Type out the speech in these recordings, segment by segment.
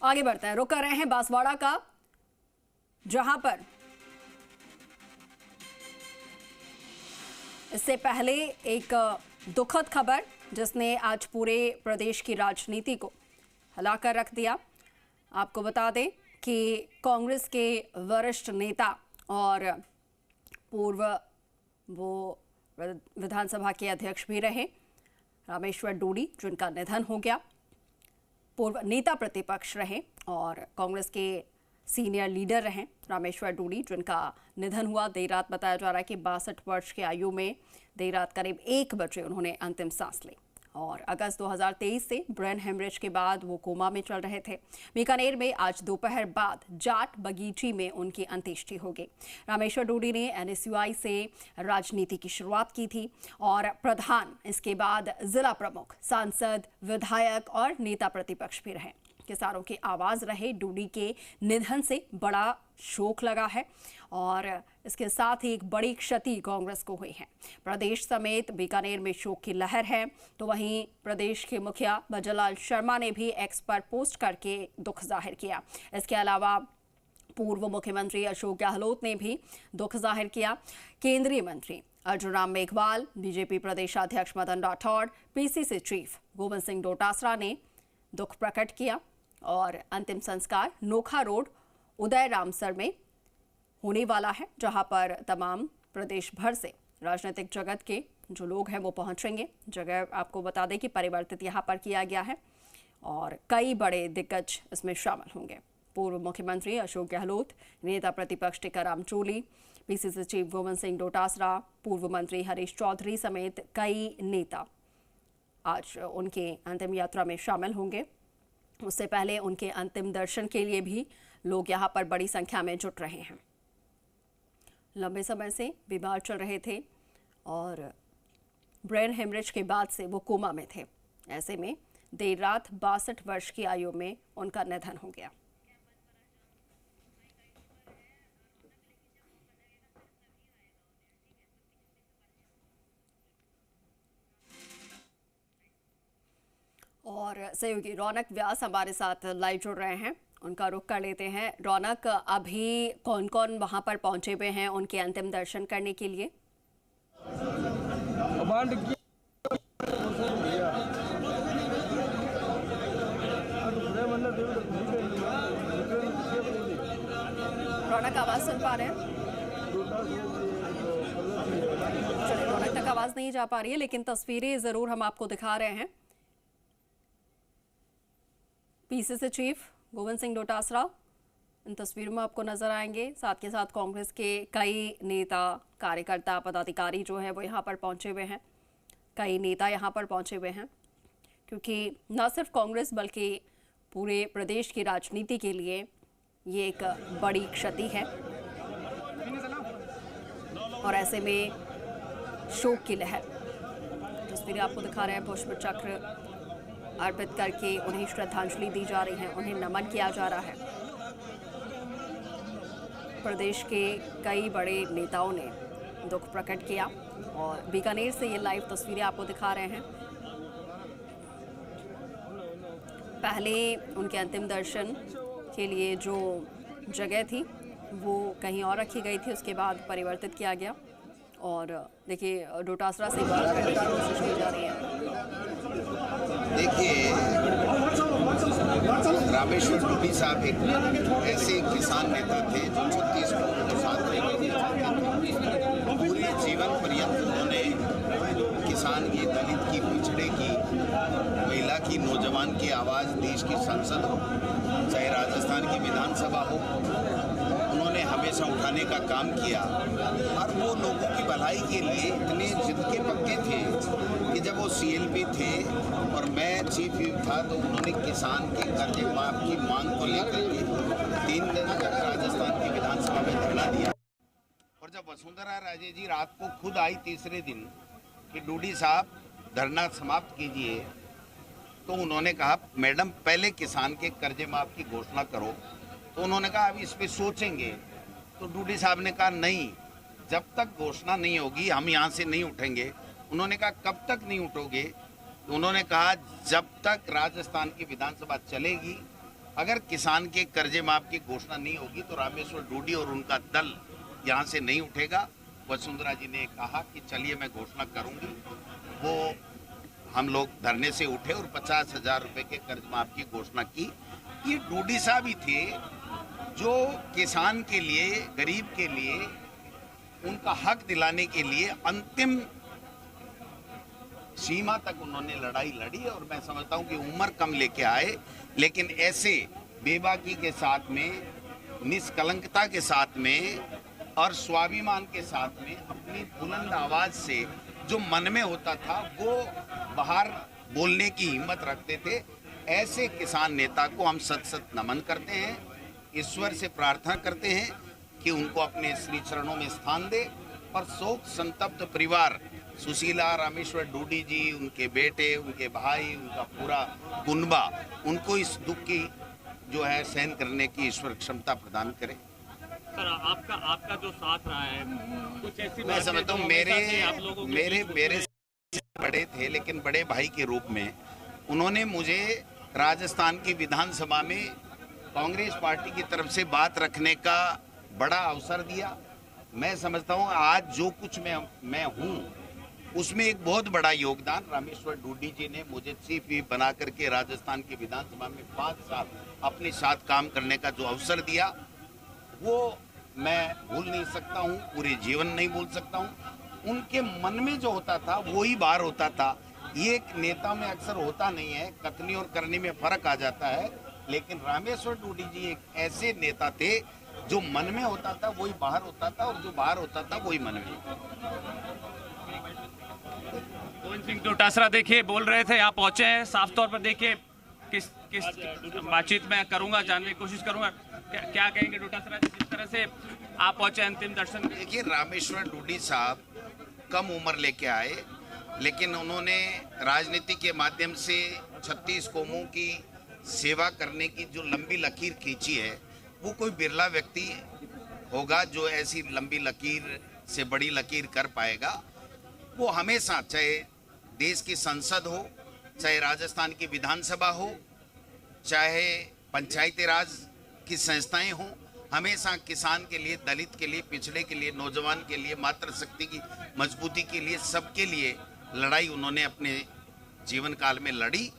आगे बढ़ते हैं, रुक कर रहे हैं बांसवाड़ा का, जहां पर इससे पहले एक दुखद खबर जिसने आज पूरे प्रदेश की राजनीति को हिलाकर रख दिया। आपको बता दें कि कांग्रेस के वरिष्ठ नेता और पूर्व वो विधानसभा के अध्यक्ष भी रहे रामेश्वर डूडी, जिनका निधन हो गया, पूर्व नेता प्रतिपक्ष रहे और कांग्रेस के सीनियर लीडर रहे रामेश्वर डूडी, जिनका निधन हुआ देर रात। बताया जा रहा है कि 62 वर्ष की आयु में देर रात करीब 1 बजे उन्होंने अंतिम सांस ली और अगस्त 2023 से ब्रेन हेमरेज के बाद वो कोमा में चल रहे थे। बीकानेर में आज दोपहर बाद जाट बगीची में उनकी अंत्येष्टि होगी। रामेश्वर डूडी ने NSUI से राजनीति की शुरुआत की थी और प्रधान, इसके बाद जिला प्रमुख, सांसद, विधायक और नेता प्रतिपक्ष भी रहे। किसानों की आवाज रहे। डूडी के निधन से बड़ा शोक लगा है और इसके साथ ही एक बड़ी क्षति कांग्रेस को हुई है। प्रदेश समेत बीकानेर में शोक की लहर है। तो वहीं प्रदेश के मुखिया भजनलाल शर्मा ने भी एक्स पर पोस्ट करके दुख जाहिर किया। इसके अलावा पूर्व मुख्यमंत्री अशोक गहलोत ने भी दुख जाहिर किया। केंद्रीय मंत्री अर्जुन राम मेघवाल, बीजेपी प्रदेशाध्यक्ष मदन राठौड़, PCC चीफ गोविंद सिंह डोटासरा ने दुख प्रकट किया और अंतिम संस्कार नोखा रोड उदय रामसर में होने वाला है, जहां पर तमाम प्रदेश भर से राजनीतिक जगत के जो लोग हैं वो पहुंचेंगे। जगह आपको बता दें कि परिवर्तित यहां पर किया गया है और कई बड़े दिग्गज इसमें शामिल होंगे। पूर्व मुख्यमंत्री अशोक गहलोत, नेता प्रतिपक्ष टीकाराम जूली, PCC चीफ गोविंद सिंह डोटासरा, पूर्व मंत्री हरीश चौधरी समेत कई नेता आज उनके अंतिम यात्रा में शामिल होंगे। उससे पहले उनके अंतिम दर्शन के लिए भी लोग यहां पर बड़ी संख्या में जुट रहे हैं। लंबे समय से बीमार चल रहे थे और ब्रेन हेमरेज के बाद से वो कोमा में थे। ऐसे में देर रात 62 वर्ष की आयु में उनका निधन हो गया। और सहयोगी रौनक व्यास हमारे साथ लाइव जुड़ रहे हैं, उनका रुख कर लेते हैं। रौनक, अभी कौन कौन वहां पर पहुंचे हुए हैं उनके अंतिम दर्शन करने के लिए? रौनक, आवाज सुन पा रहे हैं? चलिए, रौनक तक आवाज नहीं जा पा रही है, लेकिन तस्वीरें जरूर हम आपको दिखा रहे हैं। PCC चीफ गोविंद सिंह डोटासरा इन तस्वीरों में आपको नजर आएंगे। साथ के साथ कांग्रेस के कई नेता, कार्यकर्ता, पदाधिकारी जो है वो यहाँ पर पहुंचे हुए हैं। कई नेता यहाँ पर पहुंचे हुए हैं क्योंकि न सिर्फ कांग्रेस बल्कि पूरे प्रदेश की राजनीति के लिए ये एक बड़ी क्षति है और ऐसे में शोक की लहर। तस्वीरें आपको दिखा रहे हैं। पुष्प चक्र अर्पित करके उन्हें श्रद्धांजलि दी जा रही है, उन्हें नमन किया जा रहा है। प्रदेश के कई बड़े नेताओं ने दुख प्रकट किया और बीकानेर से ये लाइव तस्वीरें आपको दिखा रहे हैं। पहले उनके अंतिम दर्शन के लिए जो जगह थी वो कहीं और रखी गई थी, उसके बाद परिवर्तित किया गया। और देखिए, डोटासरा से बात करने की कोशिश की जा रही है। देखिए, रामेश्वर डूडी साहब एक ऐसे किसान नेता थे जो 36 करोड़ के साथ रहे। पूरे जीवन पर्यंत उन्होंने किसान की, दलित की, पिछड़े की, महिला की, नौजवान की आवाज़ देश की संसद हो, चाहे राजस्थान की विधानसभा हो, उन्होंने हमेशा उठाने का काम किया। और वो लोगों की भलाई के लिए इतने जिद के पक्के थे कि जब वो CLP थे और मैं चीफ व्हिप था तो उन्होंने किसान के कर्जे माफ की मांग को लेकर के 3 दिन तक राजस्थान की विधानसभा में धरना दिया। और जब वसुंधरा राजे जी रात को खुद आई तीसरे दिन कि डूडी साहब धरना समाप्त कीजिए, तो उन्होंने कहा मैडम पहले किसान के कर्जे माफ की घोषणा करो। तो उन्होंने कहा अभी इस पे सोचेंगे। तो डूडी साहब ने कहा नहीं, जब तक घोषणा नहीं होगी हम यहाँ से नहीं उठेंगे। उन्होंने कहा कब तक नहीं उठोगे? तो उन्होंने कहा जब तक राजस्थान की विधानसभा चलेगी अगर किसान के कर्जे माफ की घोषणा नहीं होगी तो रामेश्वर डूडी और उनका दल यहाँ से नहीं उठेगा। वसुंधरा जी ने कहा कि चलिए मैं घोषणा करूंगी, वो हम लोग धरने से उठे और 50,000 रुपए के कर्ज माफ की घोषणा की। ये डूडी साहब ही थे जो किसान के लिए, गरीब के लिए, उनका हक दिलाने के लिए अंतिम सीमा तक उन्होंने लड़ाई लड़ी। और मैं समझता हूं कि उम्र कम लेके आए, लेकिन ऐसे बेबाकी के साथ में, निष्कलंकता के साथ में और स्वाभिमान के साथ में अपनी बुलंद आवाज से जो मन में होता था वो बाहर बोलने की हिम्मत रखते थे। ऐसे किसान नेता को हम सत सत नमन करते हैं, ईश्वर से प्रार्थना करते हैं कि उनको अपने श्री चरणों में स्थान दे। और शोक संतप्त परिवार सुशीला रामेश्वर डूडी जी, उनके बेटे, उनके भाई, उनका पूरा कुनबा, उनको इस दुख की जो है सहन करने की ईश्वर क्षमता प्रदान करे। सर, आपका जो साथ रहा है, कुछ ऐसी मैं समझता हूँ मेरे बड़े थे, लेकिन बड़े भाई के रूप में उन्होंने मुझे राजस्थान की विधानसभा में कांग्रेस पार्टी की तरफ से बात रखने का बड़ा अवसर दिया। मैं समझता हूँ आज जो कुछ मैं हूँ उसमें एक बहुत बड़ा योगदान रामेश्वर डूडी जी ने मुझे चीफ व्हिप बना करके राजस्थान की विधानसभा में 5 साल अपने साथ काम करने का जो अवसर दिया, वो मैं भूल नहीं सकता हूँ, पूरे जीवन नहीं भूल सकता हूँ। उनके मन में जो होता था वो ही बाहर होता था। ये एक नेता में अक्सर होता नहीं है, कथनी और करनी में फर्क आ जाता है। लेकिन रामेश्वर डूडी जी एक ऐसे नेता थे जो मन में होता था वही बाहर होता था, और जो बाहर होता था वही मन में। गोविंद सिंह डोटासरा देखिए बोल रहे थे, यहाँ पहुंचे हैं, साफ तौर पर देखिए किस बातचीत में करूंगा, जानने की कोशिश करूंगा, क्या कहेंगे डोटासरा जी, जिस तरह से आप पहुंचे अंतिम दर्शन। देखिए, रामेश्वर डूडी साहब कम उम्र लेके आए, लेकिन उन्होंने राजनीति के माध्यम से 36 कौमों की सेवा करने की जो लंबी लकीर खींची है, वो कोई बिरला व्यक्ति होगा जो ऐसी लंबी लकीर से बड़ी लकीर कर पाएगा। वो हमेशा, चाहे देश की संसद हो, चाहे राजस्थान की विधानसभा हो, चाहे पंचायती राज की संस्थाएं हों, हमेशा किसान के लिए, दलित के लिए, पिछड़े के लिए, नौजवान के लिए, मातृशक्ति की मजबूती के लिए, सबके लिए लड़ाई उन्होंने अपने जीवन काल में लड़ी।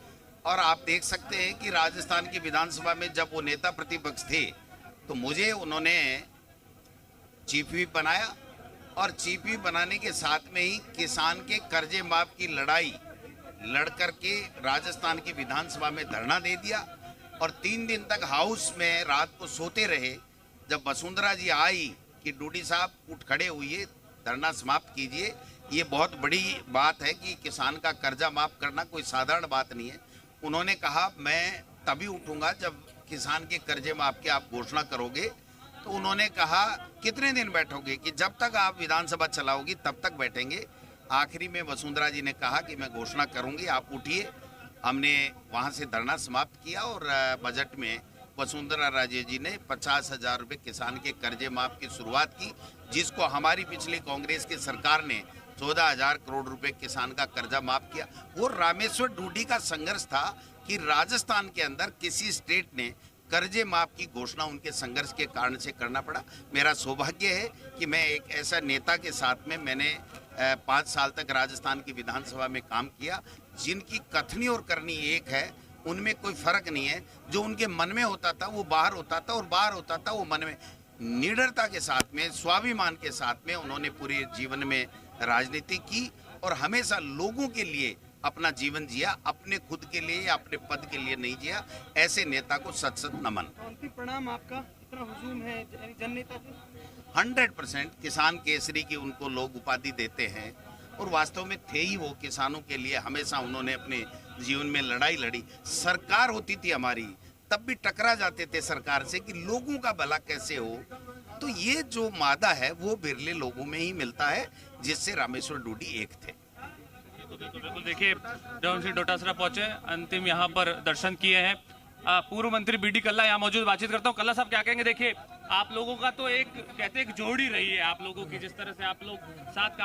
और आप देख सकते हैं कि राजस्थान की विधानसभा में जब वो नेता प्रतिपक्ष थे तो मुझे उन्होंने चीफ व्हिप बनाया, और चीफ व्हिप बनाने के साथ में ही किसान के कर्जे माफ की लड़ाई लड़ करके राजस्थान की विधानसभा में धरना दे दिया। और 3 दिन तक हाउस में रात को सोते रहे। जब वसुंधरा जी आई कि डूडी साहब उठ खड़े हुए, धरना समाप्त कीजिए, ये बहुत बड़ी बात है कि किसान का कर्जा माफ करना कोई साधारण बात नहीं है। उन्होंने कहा मैं तभी उठूंगा जब किसान के कर्जे माफ की आप घोषणा करोगे। तो उन्होंने कहा कितने दिन बैठोगे, कि जब तक आप विधानसभा चलाओगी तब तक बैठेंगे। आखिरी में वसुंधरा जी ने कहा कि मैं घोषणा करूंगी, आप उठिए। हमने वहां से धरना समाप्त किया और बजट में वसुंधरा राजे जी ने 50,000 रुपये किसान के कर्जे माफ की शुरुआत की, जिसको हमारी पिछली कांग्रेस की सरकार ने 14,000 करोड़ रुपए किसान का कर्जा माफ किया। वो रामेश्वर डूडी का संघर्ष था कि राजस्थान के अंदर किसी स्टेट ने कर्जे माफ की घोषणा उनके संघर्ष के कारण से करना पड़ा। मेरा सौभाग्य है कि मैं एक ऐसा नेता के साथ में मैंने 5 साल तक राजस्थान की विधानसभा में काम किया, जिनकी कथनी और करनी एक है, उनमें कोई फर्क नहीं है। जो उनके मन में होता था वो बाहर होता था, और बाहर होता था वो मन में। निडरता के साथ में, स्वाभिमान के साथ में उन्होंने पूरे जीवन में राजनीति की और हमेशा लोगों के लिए अपना जीवन जिया, अपने खुद के लिए या अपने पद के लिए नहीं जिया। ऐसे नेता को सत सत नमन। अंतिम प्रणाम आपका, इतना हुजूम है जन नेता पे। 100% किसान केसरी की उनको लोग उपाधि देते हैं, और वास्तव में थे ही वो किसानों के लिए। हमेशा उन्होंने अपने जीवन में लड़ाई लड़ी। सरकार होती थी हमारी, तब भी टकरा जाते थे सरकार से कि लोगों का भला कैसे हो। तो ये जो मादा है वो बिरले लोगों में ही मिलता है, जिससे रामेश्वर डूडी एक थे। बिल्कुल देखिए, जौन सिंह डोटासरा पहुंचे, अंतिम यहाँ पर दर्शन किए हैं। पूर्व मंत्री बीडी कल्ला यहाँ मौजूद, बातचीत करता हूँ। कल्ला साहब क्या कहेंगे? देखिए, आप लोगों का तो एक कहते हैं एक जोड़ी रही है आप लोगों की, जिस तरह से आप लोग साथ काम